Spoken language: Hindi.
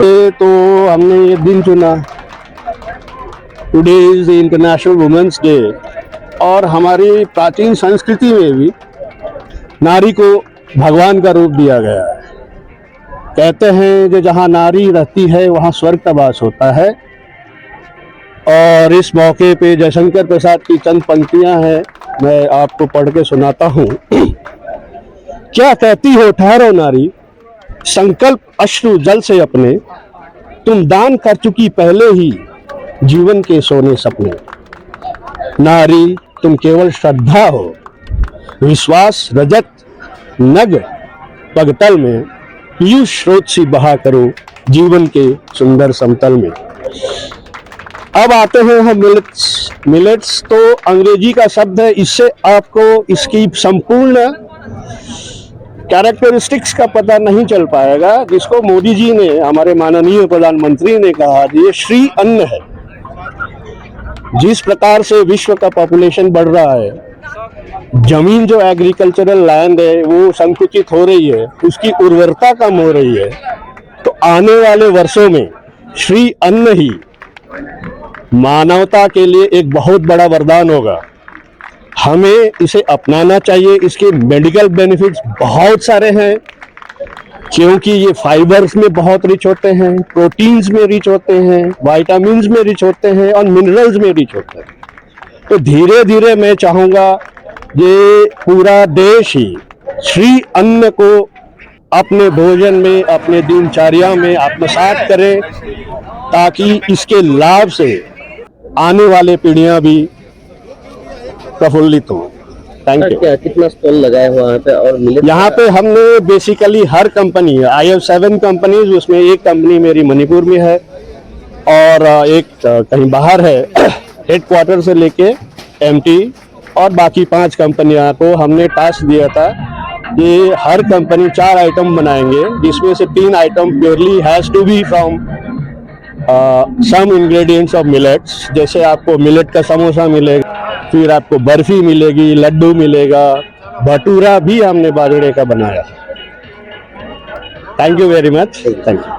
तो हमने ये दिन चुना, today is the international women's day, और हमारी प्राचीन संस्कृति में भी नारी को भगवान का रूप दिया गया है। कहते हैं कि जहाँ नारी रहती है वहाँ स्वर्ग का वास होता है। और इस मौके पे जयशंकर प्रसाद की चंद पंक्तियां हैं, मैं आपको पढ़ के सुनाता हूँ। क्या कहती हो ठहरो नारी, संकल्प अश्रु जल से अपने, तुम दान कर चुकी पहले ही जीवन के सोने सपने। नारी तुम केवल श्रद्धा हो, विश्वास रजत नग पगतल में, पीयूष स्रोत सी बहा करो जीवन के सुंदर समतल में। अब आते हैं हम मिलेट्स। मिलेट्स तो अंग्रेजी का शब्द है, इससे आपको इसकी संपूर्ण कैरेक्टरिस्टिक्स का पता नहीं चल पाएगा, जिसको मोदी जी ने, हमारे माननीय प्रधानमंत्री ने कहा ये श्री अन्न है। जिस प्रकार से विश्व का पॉपुलेशन बढ़ रहा है, जमीन जो एग्रीकल्चरल लैंड है वो संकुचित हो रही है, उसकी उर्वरता कम हो रही है, तो आने वाले वर्षों में श्री अन्न ही मानवता के लिए एक बहुत बड़ा वरदान होगा। हमें इसे अपनाना चाहिए। इसके मेडिकल बेनिफिट्स बहुत सारे हैं, क्योंकि ये फाइबर्स में बहुत रिच होते हैं, प्रोटीन्स में रिच होते हैं, विटामिन्स में रिच होते हैं और मिनरल्स में रिच होते हैं। तो धीरे धीरे मैं चाहूँगा ये पूरा देश ही श्री अन्न को अपने भोजन में, अपने दिनचर्या में आत्मसात करे, ताकि इसके लाभ से आने वाले पीढ़ियां भी प्रफुल्लित हो। Thank you. क्या कितना स्टॉल लगाया हुआ है पे और मिलेट? यहाँ पे हमने बेसिकली हर कंपनी है, आई हैव 7 कंपनीज, उसमें एक कंपनी मेरी मणिपुर में है और एक कहीं बाहर है। हेडक्वार्टर से लेके एमटी और बाकी 5 कंपनियां को हमने टास्क दिया था कि हर कंपनी 4 आइटम बनाएंगे, जिसमें से 3 item purely has to be from some ingredients of millets. जैसे आपको मिलेट का समोसा मिलेगा, फिर आपको बर्फी मिलेगी, लड्डू मिलेगा, भटूरा भी हमने बाजरे का बनाया। Thank you very much. Thank you.